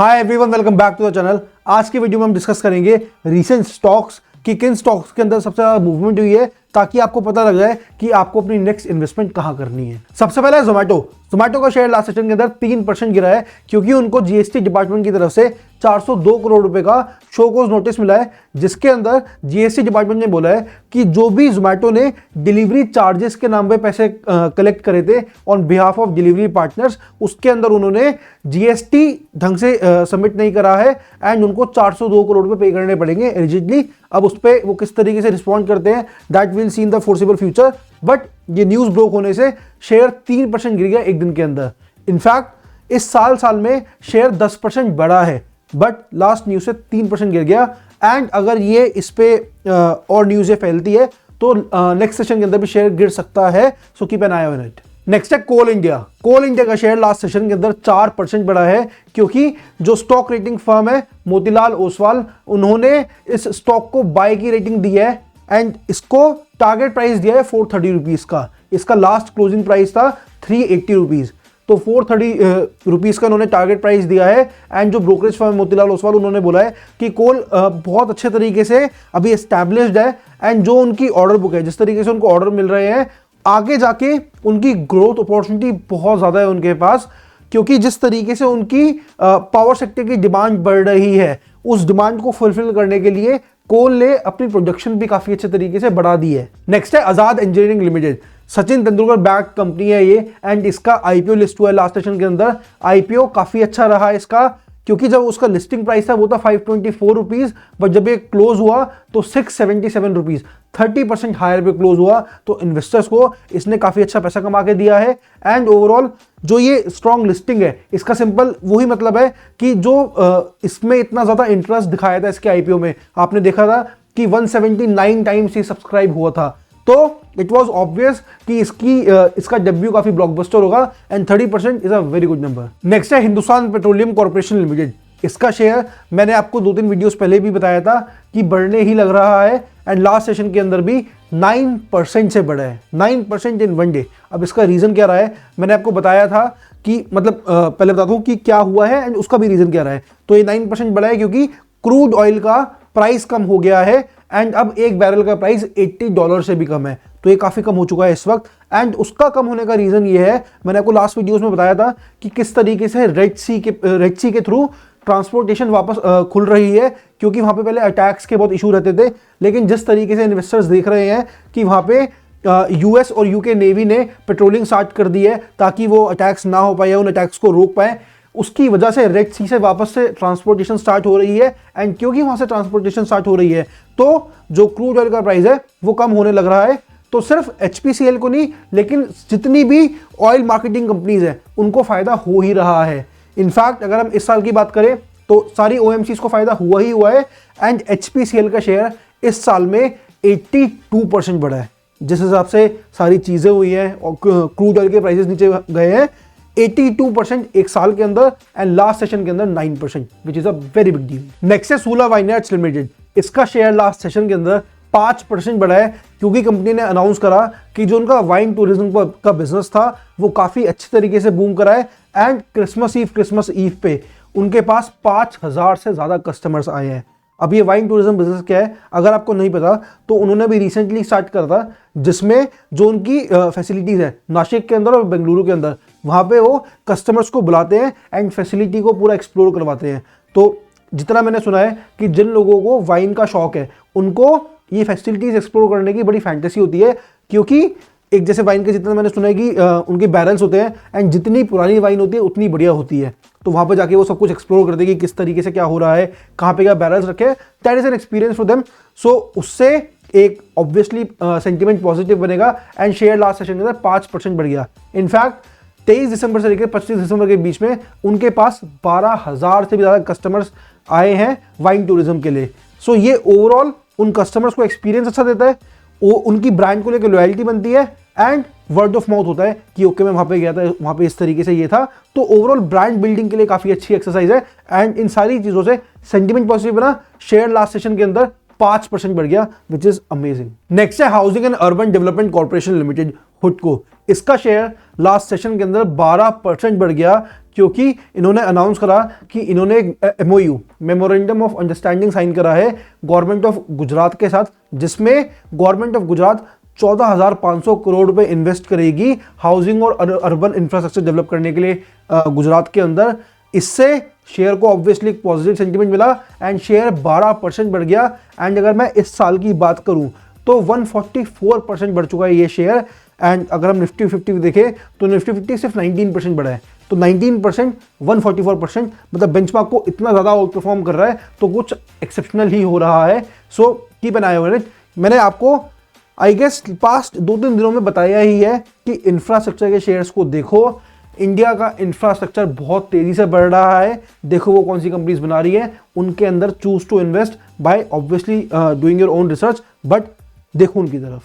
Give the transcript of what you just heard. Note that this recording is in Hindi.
Hi everyone, welcome back to the channel. आज की वीडियो में हम डिस्कस करेंगे रीसेंट स्टॉक्स कि किन स्टॉक्स के अंदर सबसे ज्यादा मूवमेंट हुई है, ताकि आपको पता लग जाए कि आपको अपनी नेक्स्ट इन्वेस्टमेंट कहां करनी है। सबसे पहले जोमैटो का शेयर लास्ट सेशन के अंदर 3% गिरा है, क्योंकि उनको जीएसटी डिपार्टमेंट की तरफ से 402 करोड़ रुपए का शो कॉज नोटिस मिला है, जिसके अंदर जीएसटी डिपार्टमेंट ने बोला है कि जो भी जोमैटो ने डिलीवरी चार्जेस के नाम पे पैसे कलेक्ट करे थे on behalf of delivery partners, उसके अंदर उन्होंने जीएसटी ढंग से सबमिट नहीं करा है एंड उनको 402 करोड़ रुपए पे करने पड़ेंगे एलिजिबली। अब उस पर वो किस तरीके से रिस्पॉन्ड करते हैं that will see in the forcible future, but ये न्यूज ब्रोक होने से शेयर 3% गिर गया एक दिन के अंदर। इनफैक्ट इस साल में शेयर 10% बढ़ा है, बट लास्ट न्यूज से 3% गिर गया। एंड अगर ये इस पे और न्यूज़ें फैलती है तो नेक्स्ट सेशन के अंदर भी शेयर गिर सकता है, so keep an I on it. Next है कोल इंडिया का शेयर लास्ट सेशन के अंदर 4% बढ़ा है, क्योंकि जो स्टॉक रेटिंग फर्म है मोतीलाल ओसवाल, उन्होंने इस स्टॉक को बाय की रेटिंग दी है एंड इसको टारगेट प्राइस दिया है 430 रुपीज का। इसका लास्ट क्लोजिंग प्राइस था 380 रुपीज, तो 430 रुपीज का उन्होंने टारगेट प्राइस दिया है। एंड जो ब्रोकरेज फर्म मोतीलाल ओसवाल, उन्होंने बोला है कि कोल बहुत अच्छे तरीके से अभी एस्टैब्लिश्ड है एंड जो उनकी ऑर्डर बुक है, जिस तरीके से उनको ऑर्डर मिल रहे हैं, आगे जाके उनकी ग्रोथ अपॉर्चुनिटी बहुत ज़्यादा है उनके पास, क्योंकि जिस तरीके से उनकी पावर सेक्टर की डिमांड बढ़ रही है, उस डिमांड को फुलफिल करने के लिए कोल ने अपनी प्रोडक्शन भी काफ़ी अच्छे तरीके से बढ़ा दी है। नेक्स्ट है Azad engineering limited. Sachin Tendulkar backed company है ये एंड इसका आईपीओ लिस्ट हुआ है लास्ट सेशन के अंदर। आईपीओ काफ़ी अच्छा रहा है इसका, क्योंकि जब उसका लिस्टिंग प्राइस था वो था 524 रुपीज़, बट जब ये क्लोज हुआ तो 677 रुपीज़, 30% हायर पे क्लोज हुआ। तो इन्वेस्टर्स को इसने काफ़ी अच्छा पैसा कमा के दिया है। एंड ओवरऑल जो ये स्ट्रॉन्ग लिस्टिंग है, इसका सिंपल वही मतलब है कि जो इसमें इतना ज़्यादा इंटरेस्ट दिखाया था इसके आईपीओ में, आपने देखा था कि 179 टाइम्स ही सब्सक्राइब हुआ था, तो इट वॉज ऑब्वियस कि इसका डेब्यू काफी ब्लॉकबस्टर होगा and 30% is a very good number. Next है हिंदुस्तान पेट्रोलियम कॉर्पोरेशन लिमिटेड। इसका शेयर मैंने आपको 2-3 वीडियोस पहले भी बताया था कि बढ़ने ही लग रहा है एंड लास्ट सेशन के अंदर भी 9% से बढ़ा है, 9% इन वन डे। अब इसका रीजन क्या रहा है, मैंने आपको बताया था कि मतलब पहले बताता हूँ कि क्या हुआ है एंड उसका भी रीजन क्या रहा है। तो ये 9% बढ़ा है क्योंकि क्रूड ऑयल का प्राइस कम हो गया है एंड अब एक बैरल का प्राइस $80 से भी कम है, तो ये काफ़ी कम हो चुका है इस वक्त। एंड उसका कम होने का रीज़न ये है, मैंने आपको लास्ट वीडियोस में बताया था कि किस तरीके से रेड सी के थ्रू ट्रांसपोर्टेशन वापस खुल रही है, क्योंकि वहाँ पे पहले अटैक्स के बहुत इशू रहते थे, लेकिन जिस तरीके से इन्वेस्टर्स देख रहे हैं कि वहाँ पे यूएस और यूके नेवी ने पेट्रोलिंग स्टार्ट कर दी है ताकि वो अटैक्स ना हो पाए या उन अटैक्स को रोक पाए, उसकी वजह से रेड सी से वापस से ट्रांसपोर्टेशन स्टार्ट हो रही है। एंड क्योंकि वहाँ से ट्रांसपोर्टेशन स्टार्ट हो रही है तो जो क्रूड ऑयल का प्राइस है वो कम होने लग रहा है। तो सिर्फ एचपीसीएल को नहीं, लेकिन जितनी भी ऑयल मार्केटिंग कंपनीज हैं उनको फायदा हो ही रहा है। इनफैक्ट अगर हम इस साल की बात करें तो सारी ओएमसीज को फायदा हुआ ही हुआ है एंड एचपीसीएल का शेयर इस साल में 82% बढ़ा है। जिस हिसाब से सारी चीज़ें हुई हैं और क्रूड ऑयल के प्राइसेस नीचे गए हैं, 82% एक साल के अंदर एंड लास्ट सेशन के अंदर 9%, which is a very big deal. Next है सूला वाइनयार्ड्स लिमिटेड। इसका शेयर लास्ट सेशन के अंदर 5% बढ़ा है, क्योंकि कंपनी ने अनाउंस करा कि जो उनका वाइन टूरिज्म का बिजनेस था वो काफ़ी अच्छे तरीके से बूम करा है एंड क्रिसमस ईव पे उनके पास 5000 से ज़्यादा कस्टमर्स आए हैं। अब ये वाइन टूरिज्म बिजनेस क्या है, अगर आपको नहीं पता तो उन्होंने भी रिसेंटली स्टार्ट करा था, जिसमें जो उनकी फैसिलिटीज़ है नासिक के अंदर और बेंगलुरु के अंदर, वहाँ पे वो कस्टमर्स को बुलाते हैं एंड फैसिलिटी को पूरा एक्सप्लोर करवाते हैं। तो जितना मैंने सुना है कि जिन लोगों को वाइन का शौक है उनको ये फैसिलिटीज़ एक्सप्लोर करने की बड़ी फैंटेसी होती है, क्योंकि एक जैसे वाइन के जितना मैंने सुना है कि उनके बैरल्स होते हैं एंड जितनी पुरानी वाइन होती है उतनी बढ़िया होती है, तो वहाँ पे जाके वो सब कुछ एक्सप्लोर करते हैं कि किस तरीके से क्या हो रहा है, कहाँ पे क्या बैरल्स रखे हैं। That is an experience for them. So उससे एक ऑब्वियसली सेंटिमेंट पॉजिटिव बनेगा एंड शेयर लास्ट सेशन के अंदर 5% बढ़ गया। इनफैक्ट 23 दिसंबर से लेकर 25 दिसंबर के बीच में उनके पास 12,000 से भी ज़्यादा कस्टमर्स आए हैं वाइन टूरिज्म के लिए। सो ये ओवरऑल उन कस्टमर्स को एक्सपीरियंस अच्छा देता है, वो उनकी ब्रांड को लेकर लॉयल्टी बनती है एंड वर्ड ऑफ माउथ होता है कि ओके मैं वहाँ पे गया था, वहाँ पे इस तरीके से ये था। तो ओवरऑल ब्रांड बिल्डिंग के लिए काफ़ी अच्छी एक्सरसाइज है एंड इन सारी चीज़ों से सेंटिमेंट पॉजिटिव बना। शेयर लास्ट सेशन के अंदर 5% बढ़ गया, विच इज अमेजिंग। नेक्स्ट है housing and urban development corporation limited, hood को। इसका शेयर लास्ट सेशन के अंदर 12% बढ़ गया, क्योंकि इन्होंने अनाउंस करा कि इन्होंने एक MOU memorandum of understanding sign करा है गवर्नमेंट ऑफ गुजरात के साथ, जिसमें गवर्नमेंट ऑफ गुजरात 14,500 करोड़ रुपए इन्वेस्ट करेगी हाउसिंग और अर्बन इंफ्रास्ट्रक्चर डेवलप करने के लिए गुजरात के अंदर। इससे शेयर को ऑब्वियसली एक पॉजिटिव सेंटीमेंट मिला एंड शेयर 12% बढ़ गया। एंड अगर मैं इस साल की बात करूं तो 144% बढ़ चुका है ये शेयर। एंड अगर हम निफ्टी 50 देखें तो निफ्टी 50 सिर्फ 19% बढ़ा है। तो 19% 144% मतलब बेंचमार्क को इतना ज़्यादा आउट परफॉर्म कर रहा है, तो कुछ एक्सेप्शनल ही हो रहा है। So keep an I on it. मैंने आपको आई गेस पास्ट 2-3 दिनों में बताया ही है कि इंफ्रास्ट्रक्चर के शेयर्स को देखो। इंडिया का इंफ्रास्ट्रक्चर बहुत तेजी से बढ़ रहा है। देखो वो कौन सी कंपनीज बना रही है, उनके अंदर choose to invest by obviously doing your own research, but देखो उनकी तरफ।